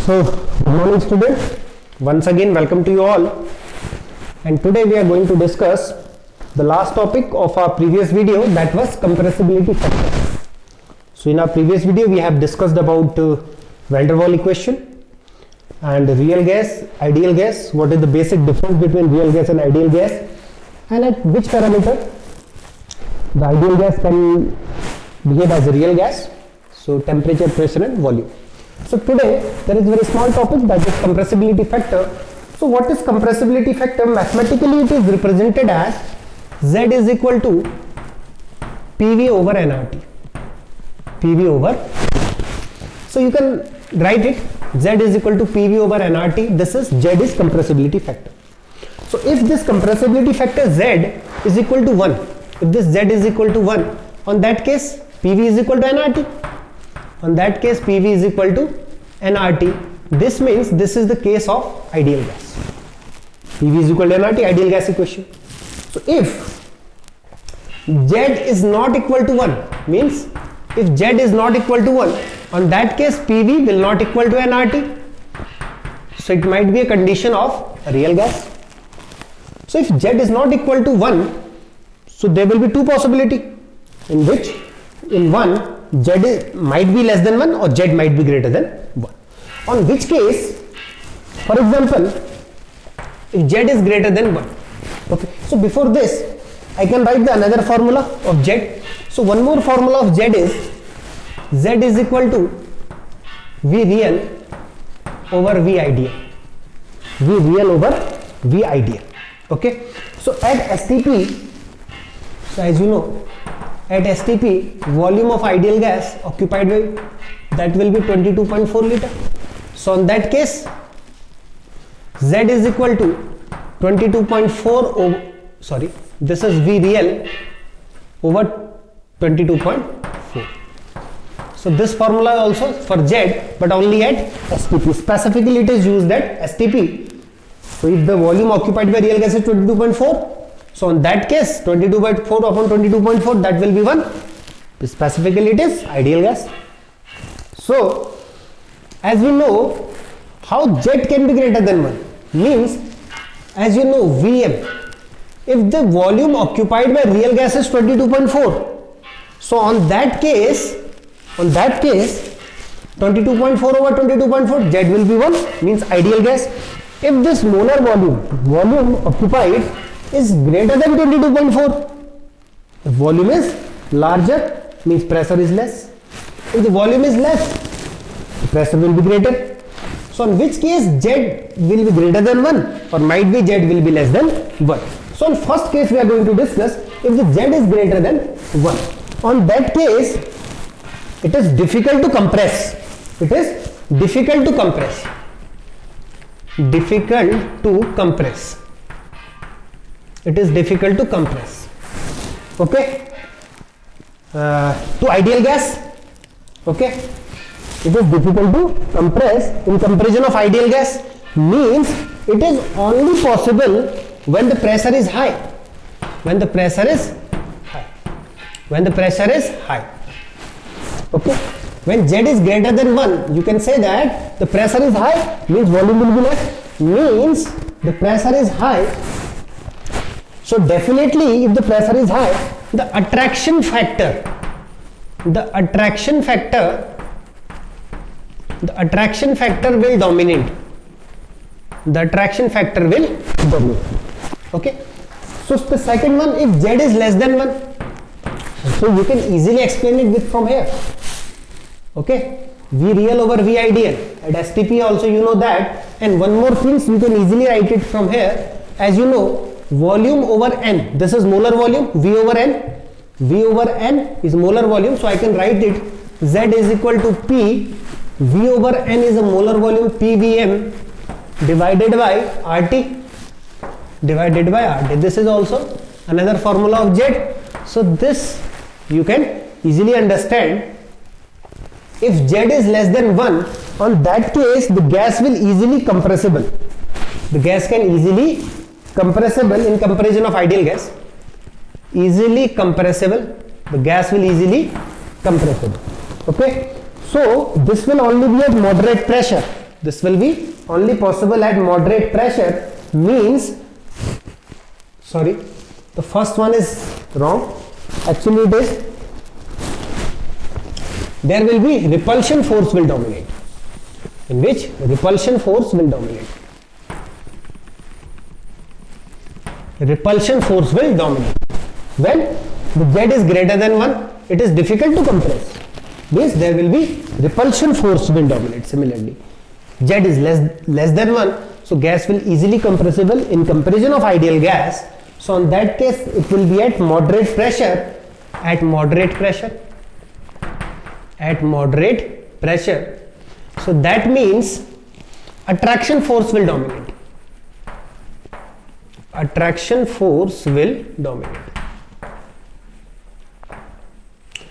So, good morning students. Once again, welcome to you all. And today we are going to discuss the last topic of our previous video, that was compressibility factor. So, in our previous video, we have discussed about van der Waal equation and real gas, ideal gas. What is the basic difference between real gas and ideal gas, and at which parameter the ideal gas can behave as a real gas. So, temperature, pressure, and volume. So today there is a very small topic, that is compressibility factor. So what is compressibility factor? Mathematically it is represented as Z is equal to PV over nRT. PV over. So you can write it Z is equal to PV over nRT. This is Z is compressibility factor. So if this compressibility factor Z is equal to 1, if this Z is equal to 1, on that case PV is equal to nRT. On that case PV is equal to nRT. This means this is the case of ideal gas. PV is equal to nRT, ideal gas equation. So if Z is not equal to 1, means if Z is not equal to 1, on that case PV will not equal to nRT. So it might be a condition of real gas. So if Z is not equal to 1, so there will be two possibility, in which in one Z might be less than 1 or Z might be greater than 1. On which case, for example, if Z is greater than 1. Okay. So before this, I can write the another formula of Z. So one more formula of Z is Z is equal to V real over V ideal. V real over V ideal. Okay. So at STP, so as you know, at STP, volume of ideal gas occupied by, that will be 22.4 liter. So on that case, Z is equal to 22.4 over, sorry, this is V real over 22.4. So this formula also for Z, but only at STP. Specifically it is used at STP. So if the volume occupied by real gas is 22.4, so in that case 22.4 upon 22.4, that will be 1. Specifically it is ideal gas. So as we know, how Z can be greater than 1 means, as you know, Vm, if the volume occupied by real gas is 22.4, so on that case 22.4 over 22.4, Z will be 1, means ideal gas. If this molar volume occupied is greater than 22.4, the volume is larger, means pressure is less. If the volume is less, the pressure will be greater. So in which case Z will be greater than 1, or might be Z will be less than 1. So in first case we are going to discuss if the Z is greater than 1. On that case it is difficult to compress. It is difficult to compress. Difficult to compress. It is difficult to compress. Okay. To ideal gas. Okay. It is difficult to compress in comparison of ideal gas, means it is only possible when the pressure is high. When the pressure is high. When the pressure is high. Okay. When Z is greater than 1, you can say that the pressure is high, means volume will be less, means the pressure is high. So definitely if the pressure is high, the attraction factor will dominate. The attraction factor will dominate. Okay. So the second one, if Z is less than 1, so you can easily explain it with from here. Okay. V real over V ideal. At STP also you know that. And one more thing, you can easily write it from here. As you know, volume over N, this is molar volume, V over N. V over N is molar volume, so I can write it Z is equal to P, V over N is a molar volume, PVM divided by RT. Divided by RT. This is also another formula of Z. So this you can easily understand. If Z is less than 1, on that case the gas will easily compressible. The gas can easily compressible in comparison of ideal gas. Easily compressible. The gas will easily compressible. Okay. So this will only be at moderate pressure. this will be only possible at moderate pressure, means, sorry, the first one is wrong. Actually it is, there will be repulsion force will dominate, in which repulsion force will dominate. Repulsion force will dominate. When the Z is greater than 1, it is difficult to compress. Means there will be repulsion force will dominate. Similarly, Z is less than 1, so gas will easily compressible in comparison of ideal gas. So in that case, it will be at moderate pressure. At moderate pressure. At moderate pressure. So that means attraction force will dominate. Attraction force will dominate.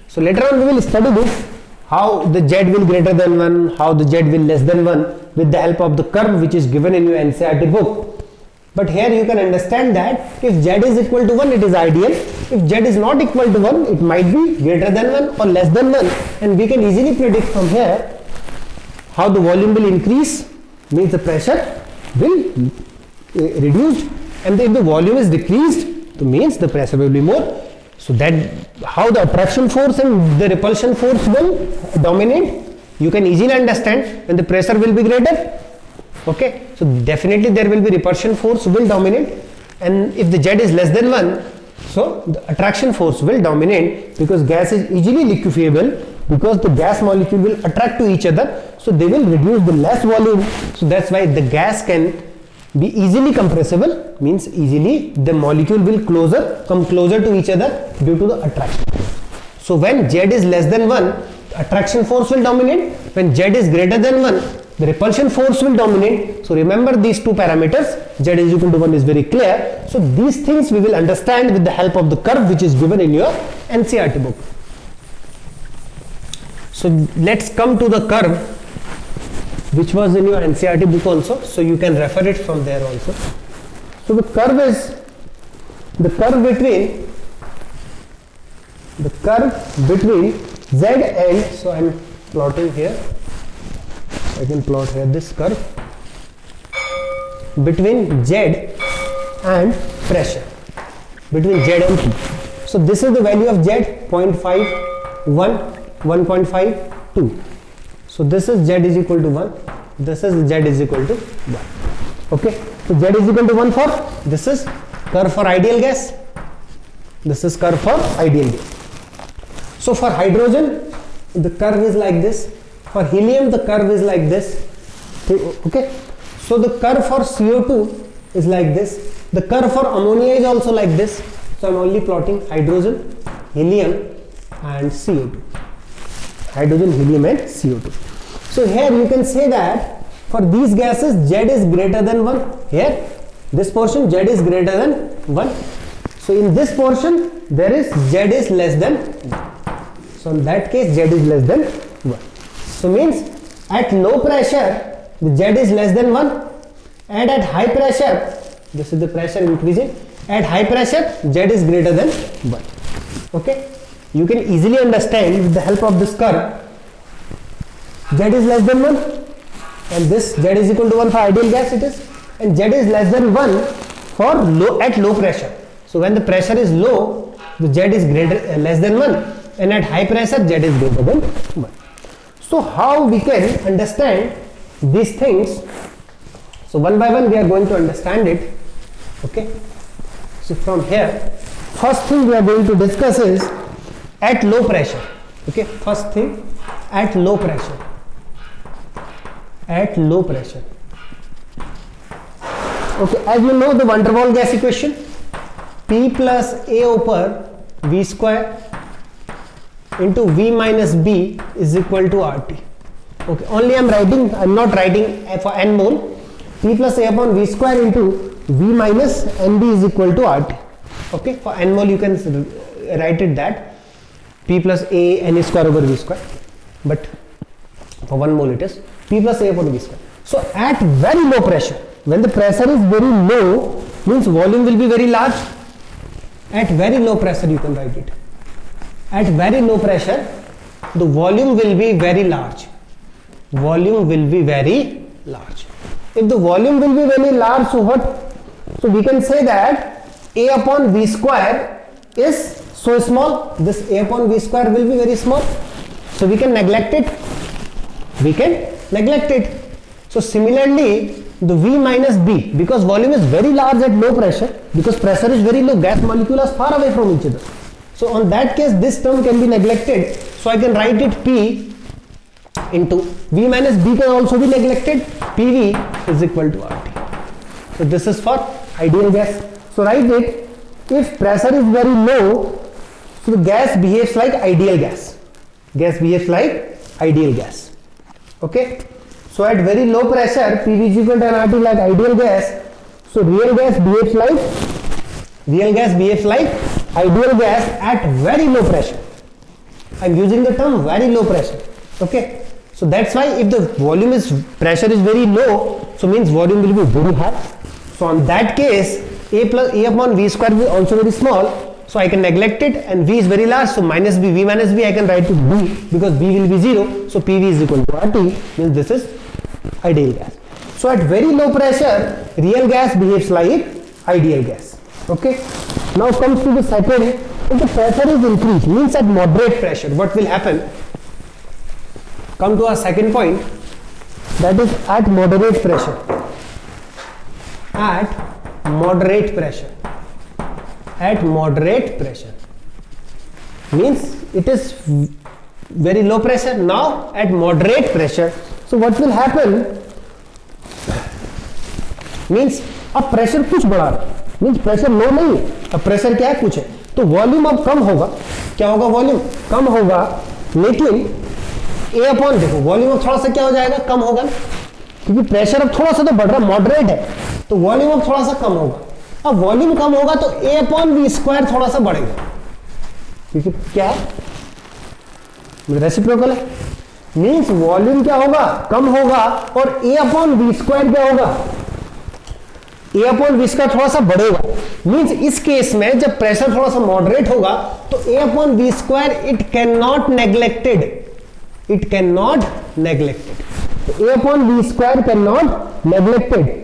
So later on we will study this, how the Z will greater than 1, how the Z will less than 1 with the help of the curve which is given in your NCERT book. But here you can understand that if Z is equal to 1, it is ideal. If Z is not equal to 1, it might be greater than 1 or less than 1, and we can easily predict from here how the volume will increase, means the pressure will reduce, and if the volume is decreased, it means the pressure will be more. So that how the attraction force and the repulsion force will dominate, you can easily understand when the pressure will be greater. Okay, so definitely there will be repulsion force will dominate, and if the Z is less than 1, so the attraction force will dominate, because gas is easily liquefiable, because the gas molecule will attract to each other, so they will reduce the less volume. So that's why the gas can be easily compressible, means easily the molecule will come closer to each other due to the attraction. So when Z is less than 1, attraction force will dominate. When Z is greater than 1, the repulsion force will dominate. So remember these two parameters, Z is equal to 1 is very clear. So these things we will understand with the help of the curve which is given in your NCERT book. So let's come to the curve which was in your NCERT book also, so you can refer it from there also. So the curve is the curve between Z and, so I am plotting here, I can plot here this curve between Z and pressure, between Z and P. So this is the value of Z, 0.5, 1, 1.5, 2. So this is Z is equal to 1, this is Z is equal to 1. Okay, so Z is equal to 1 for, this is curve for ideal gas, this is curve for ideal gas. So for hydrogen, the curve is like this, for helium the curve is like this. Okay, so the curve for CO2 is like this, the curve for ammonia is also like this. So I am only plotting hydrogen, helium and CO2. Hydrogen, helium and CO2. So here you can say that for these gases Z is greater than 1. Here this portion Z is greater than 1. So in this portion there is Z is less than 1. So in that case Z is less than 1. So means at low pressure the Z is less than 1, and at high pressure, this is the pressure increasing, at high pressure Z is greater than 1. Okay. You can easily understand with the help of this curve, Z is less than 1, and this Z is equal to 1 for ideal gas it is, and Z is less than 1 for at low pressure. So when the pressure is low, the Z is less than 1, and at high pressure Z is greater than 1. So how we can understand these things? So one by one we are going to understand it. Okay. So from here, first thing we are going to discuss is at low pressure. Okay, first thing, at low pressure. At low pressure. Okay, as you know the van der Waals gas equation, P plus A over V square into V minus B is equal to RT. Okay, only I am not writing for n mole. P plus A upon V square into V minus NB is equal to RT. Okay, for n mole you can write it that P plus A n square over V square, but for 1 mole it is P plus A upon V square. So at very low pressure, when the pressure is very low, means volume will be very large. At very low pressure you can write it. At very low pressure, the volume will be very large. Volume will be very large. If the volume will be very large, so what? So we can say that A upon V square is so small. This A upon V square will be very small. So we can neglect it. We can neglect it. So similarly, the V minus B, because volume is very large at low pressure, because pressure is very low, gas molecules are far away from each other. So on that case, this term can be neglected. So I can write it P into V minus B can also be neglected. PV is equal to RT. So this is for ideal gas. So write it, if pressure is very low, so the gas behaves like ideal gas. Gas behaves like ideal gas. Okay. So at very low pressure, PV is equal to RT like ideal gas. So real gas behaves like ideal gas at very low pressure. I am using the term very low pressure. Okay. So that's why if the volume is pressure is very low, so means volume will be very high. So on that case, A upon V square will also very small. So I can neglect it, and V is very large. So minus B, V minus B, I can write to B because B will be 0. So PV is equal to RT, means this is ideal gas. So at very low pressure, real gas behaves like ideal gas. Okay. Now comes to the second. If the pressure is increased, means at moderate pressure, what will happen? Come to our second point, that is at moderate pressure. At moderate pressure. At moderate pressure means it is very low pressure. Now at moderate pressure, so what will happen? Means अब pressure कुछ बढ़ा रहा है, means pressure low नहीं है, अब pressure क्या है कुछ है, तो वॉल्यूम अब कम होगा. क्या होगा? वॉल्यूम कम होगा, लेकिन ए अपॉन देखो वॉल्यूम अब थोड़ा सा क्या हो जाएगा? कम होगा ना, क्योंकि प्रेशर अब थोड़ा सा तो बढ़ रहा है, मॉडरेट है, तो वॉल्यूम अब थोड़ा सा कम होगा. अब वॉल्यूम कम होगा तो ए अपॉन वी स्क्वायर थोड़ा सा बढ़ेगा, क्योंकि क्या है? रेसिप्रोकल है. मीन्स वॉल्यूम क्या होगा? कम होगा, और ए अपॉन वी स्क्वायर क्या होगा? ए अपॉन वी स्क्वायर थोड़ा सा बढ़ेगा. मीन्स इस केस में जब प्रेशर थोड़ा सा मॉडरेट होगा तो a upon V square it can not neglected. It can not neglected. A upon V square can not neglected.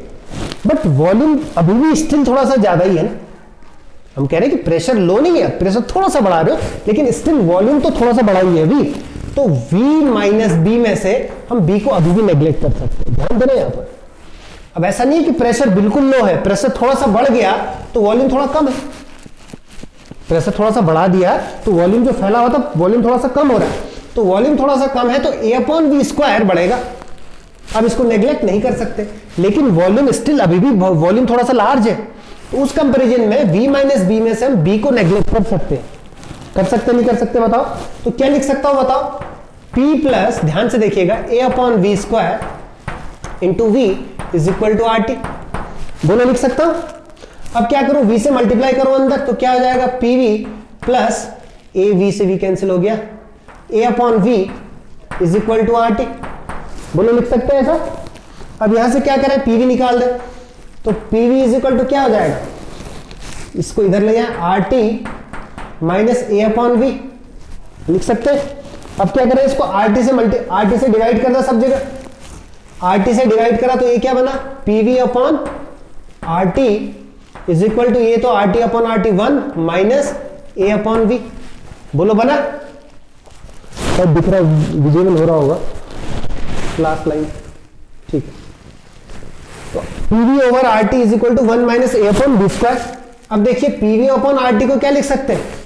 But volume अभी भी स्टिल थोड़ा सा ज्यादा ही है ना. हम कह रहे हैं कि प्रेशर लो नहीं है, प्रेशर थोड़ा सा बढ़ा रहे हो, लेकिन स्टिल वॉल्यूम तो थोड़ा सा बढ़ा ही है अभी. तो V माइनस बी में से हम B को अभी भी नेग्लेक्ट कर सकते हैं. ध्यान देना यहां पर. अब ऐसा नहीं है कि प्रेशर बिल्कुल लो है, प्रेशर थोड़ा सा बढ़ गया तो वॉल्यूम थोड़ा कम है. प्रेशर थोड़ा सा बढ़ा दिया तो वॉल्यूम जो फैला हुआ था वॉल्यूम थोड़ा सा कम हो रहा है. तो वॉल्यूम थोड़ा सा कम है तो ए अपॉन वी स्क्वायर बढ़ेगा. अब इसको नेग्लेक्ट नहीं कर सकते, लेकिन वॉल्यूम स्टिल अभी भी वॉल्यूम थोड़ा सा लार्ज है. तो उस कंपैरिजन में V माइनस बी में से हम B को नेग्लेक्ट कर सकते हैं. कर सकते नहीं कर सकते बताओ? तो क्या लिख सकता हूं बताओ? P प्लस, ध्यान से देखिएगा, a upon V square into V is equal to RT. दोनों लिख सकता हूं. अब क्या करूं? V से मल्टीप्लाई करो अंदर, तो क्या हो जाएगा? PV प्लस ए, V से V कैंसिल हो गया, a upon V is equal to RT. बोलो लिख सकते हैं ऐसा. अब यहां से क्या करें? PV निकाल दे, तो PV इज इक्वल टू क्या हो जाएगा? इसको इधर ले जाए, RT माइनस ए अपॉन वी लिख सकते हैं. अब क्या करें? इसको RT से डिवाइड कर दो सब जगह. RT से डिवाइड करा तो ये क्या बना? PV upon RT is equal to, ये तो RT अपॉन RT 1 माइनस ए अपॉन वी. बोलो बना? सब दिख रहा है, विजिबल हो रहा होगा क्लास लाइन. ठीक है. तो PV over RT is equal to 1 minus A upon V square. अब देखिए PV अपॉन RT को क्या लिख सकते हैं?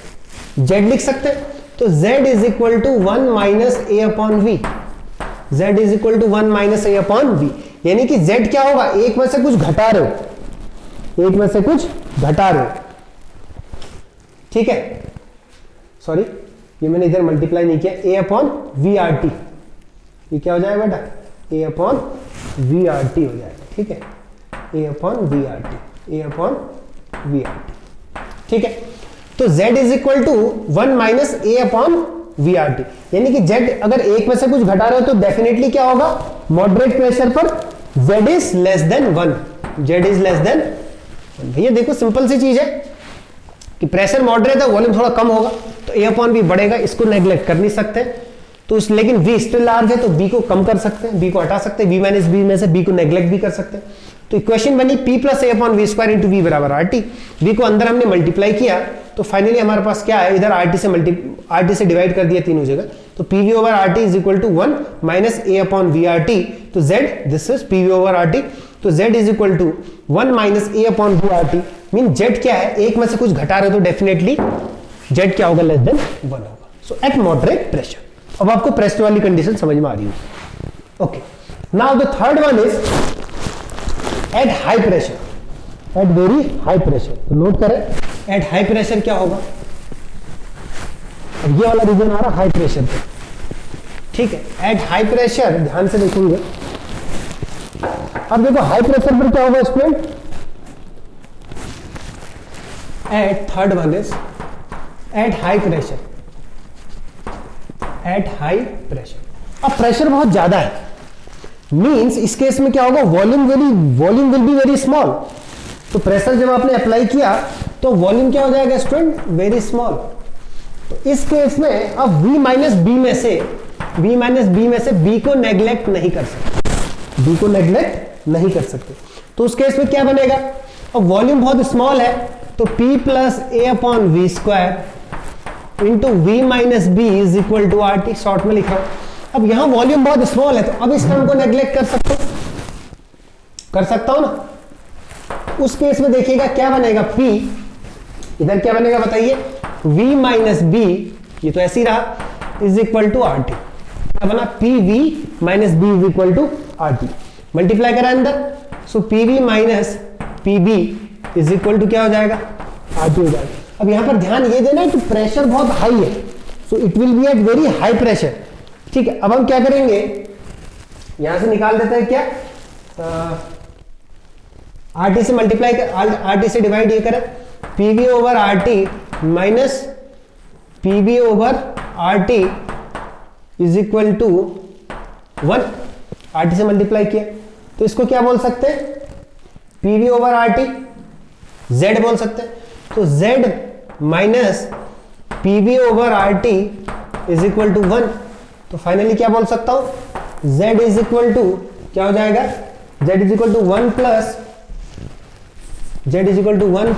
Z लिख सकते हैं. तो Z is equal to 1 minus A upon V. Z is equal to 1 minus A upon V, यानी कि Z क्या होगा? एक में से कुछ घटा रहे हो, एक में से कुछ घटा रहे हो. ठीक है, सॉरी ये मैंने इधर मल्टीप्लाई नहीं किया. A upon V R T, ये क्या हो जाएगा बेटा? A upon V R T हो जाएगा. ठीक है, a upon V R T, a upon V R T. ठीक है. तो Z is equal to 1 minus A upon V R T, यानी कि Z अगर एक में से कुछ घटा रहे हो तो डेफिनेटली क्या होगा? मॉडरेट प्रेशर पर Z is less than 1. Z is less than 1. भैया देखो सिंपल सी चीज है कि प्रेशर मॉडरेट है, वॉल्यूम थोड़ा कम होगा तो ए अपॉन भी बढ़ेगा. इसको नेग्लेक्ट कर नहीं सकते. तो उस लेकिन v स्टिल लार्ज है तो b को कम कर सकते हैं, b को हटा सकते हैं, v माइनस b में से b को नेग्लेक्ट भी कर सकते हैं। तो इक्वेशन बनी p plus A upon V square into V बराबर आर टी। वी को अंदर हमने मल्टीप्लाई किया तो फाइनली हमारे पास क्या है, इधर आर टी से डिवाइड कर दिया तीनों जगह, तो P V over R T is equal to 1 minus A upon V R T. तो z this is P V over R T, तो z is equal to 1 minus A upon V R T. Mean z क्या है, एक में से कुछ घटा रहे हो तो डेफिनेटली z क्या होगा, लेस देन 1 होगा। सो एट मॉडरेट प्रेशर। अब आपको प्रेशर वाली कंडीशन समझ में आ रही है। Okay, now the third one is at high pressure, at very high pressure. तो नोट करें एट हाई प्रेशर क्या होगा, अब ये वाला रीजन आ रहा हाई प्रेशर पे, ठीक है। एट हाई प्रेशर ध्यान से देखेंगे, अब देखो हाई प्रेशर पर क्या होगा student, at third one is at high pressure, at high pressure. अब प्रेशर बहुत ज्यादा है, मींस इस केस में क्या होगा, volume will be very small. तो प्रेशर जब आपने अप्लाई किया तो वॉल्यूम क्या हो जाएगा स्टूडेंट, वेरी स्मॉल। तो इस केस में अब v माइनस बी में से b को नेग्लेक्ट नहीं कर सकते, b को नेग्लेक्ट नहीं कर सकते। तो उस केस में क्या बनेगा, अब वॉल्यूम बहुत स्मॉल है तो p plus A upon V square into V minus B is equal to R T, short में लिखा। अब यहां वॉल्यूम बहुत स्मॉल है तो अब इस टर्म को नेग्लेक्ट कर सकता हूं ना। उस केस में देखिएगा क्या बनेगा, p इधर क्या बनेगा बताइए, v माइनस बी, ये तो ऐसे ही रहा, is equal to R T. क्या बना, P V minus B is equal to R T. Multiply करा अंदर, so P V minus P b is equal to क्या हो जाएगा, आर टी हो जाएगा। अब यहां पर ध्यान ये देना है कि प्रेशर बहुत हाई है, so it will be at very high pressure, ठीक है। अब हम क्या करेंगे, यहां से निकाल देते हैं क्या, आर टी से मल्टीप्लाई कर, आर टी से डिवाइड ये करें, P V over R T minus P V over R T is equal to 1, R T से मल्टीप्लाई किया तो इसको क्या बोल सकते हैं, P V over R T, Z बोल सकते हैं। तो Z minus P V over R T is equal to 1। तो फाइनली क्या बोल सकता हूं, z इज इक्वल टू क्या हो जाएगा, z is equal to 1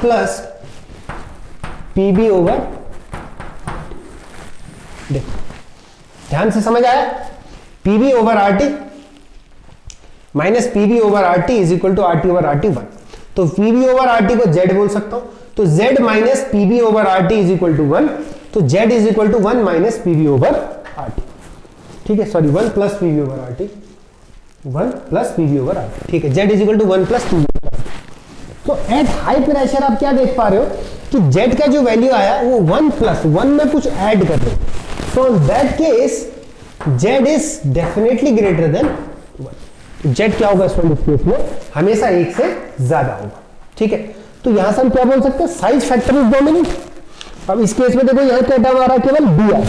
plus P B over, देखो ध्यान से समझ आया, P B over R T minus P B over R T is equal to R T over R T 1। तो P B over R T को z बोल सकता हूं, तो z minus P B over R T is equal to 1, तो z is equal to 1 minus P B over R T, ठीक है, sorry 1 plus P V over R T, 1 plus P V over R T, ठीक है, z is equal to 1 plus P V over R T. तो at high pressure आप क्या देख पा रहे हो कि z का जो वैल्यू आया वो 1 प्लस 1 में कुछ ऐड कर रहे हो, so in that case z is definitely greater than 1। z क्या होगा इस केस में, हमेशा 1 से ज्यादा होगा, ठीक है। तो यहां से हम क्या बोल सकते हैं, साइज फैक्टर इज डोमिनेंट। अब इस केस में देखो यहां क्या टर्म आ रहा है, केवल b आ रहा है,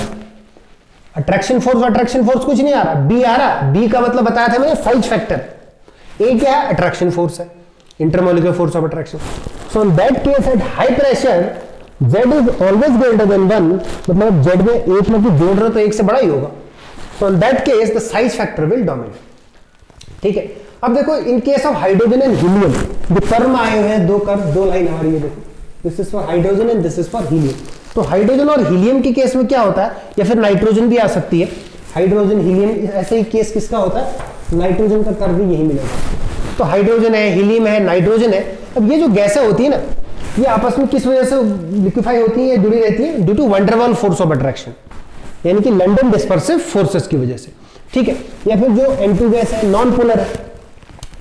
अट्रैक्शन फोर्स कुछ नहीं आ रहा, b आ रहा। b का मतलब बताया था मैंने साइज फैक्टर, a क्या है, अट्रैक्शन फोर्स है, intermolecular force of attraction. So in that case at high pressure z is always greater than 1, मतलब z में एक में जोड़ रहे तो एक से बड़ा ही होगा। So in that case the size factor will dominate, ठीक है। अब देखो in case of hydrogen and helium जो कर्व आए हुए हैं, दो लाइन हमारी ये देखो, this is for hydrogen and this is for helium. तो हाइड्रोजन और हीलियम के केस में क्या होता है, या फिर नाइट्रोजन भी आ सकती है, हाइड्रोजन हीलियम, ऐसे ही केस किसका होता है, नाइट्रोजन का कर्व भी यही मिलेगा। तो हाइड्रोजन है, हीलियम है, नाइट्रोजन है। अब ये जो गैसें होती है ना, ये आपस में किस वजह से लिक्विफाई होती है, जुड़ी रहती है, due to van der Waals force of attraction, यानी कि लंडन डिस्पर्सिव फोर्सेस की वजह से, ठीक है। या फिर जो N2 गैस है, नॉन पोलर है,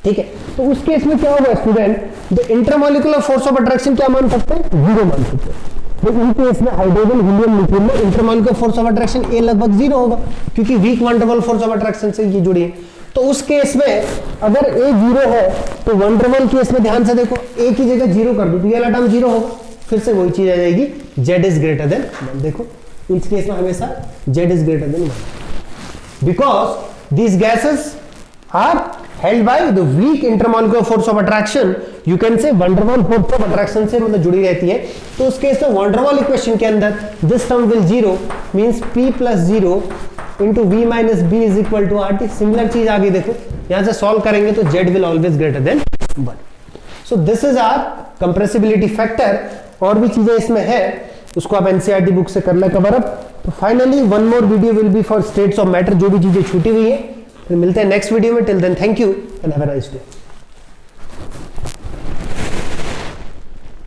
ठीक है। तो उस केस में क्या होगा student, the intermolecular force of attraction क्या मान सकते हैं, 0 मान सकते हैं। तो इन केस में हाइड्रोजन हीलियम लिक्विड में intermolecular force of attraction A लगभग 0 होगा, क्योंकि weak van der Waals force of attraction से ये जुड़ी है। तो उस केस में अगर A 0 है तो वैन डेर वाल्स केस में ध्यान से देखो, A की जगह 0 कर दो तो ये वाला टर्म 0 होगा, फिर से वही चीज आ जाएगी, z इज ग्रेटर देन 1। देखो इस केस में हमेशा z is greater than 1 because these gases are held by the weak intermolecular force of attraction, you can say van der Waals force of attraction से मतलब जुड़ी रहती है। तो उस केस में van der Waals इक्वेशन के अंदर this term will 0 means p plus 0 into V minus B is equal to R T. Similar चीज आगे देखो, यहां से सॉल्व करेंगे तो Z will always greater than 1। So this is our compressibility factor. और भी चीजें इसमें है, उसको आप एनसीईआरटी बुक से करना कवर अप। तो finally one more video will be for states of matter, जो भी चीजें छूटी हुई है। फिर मिलते हैं नेक्स्ट वीडियो में। Till then thank you and have a nice day.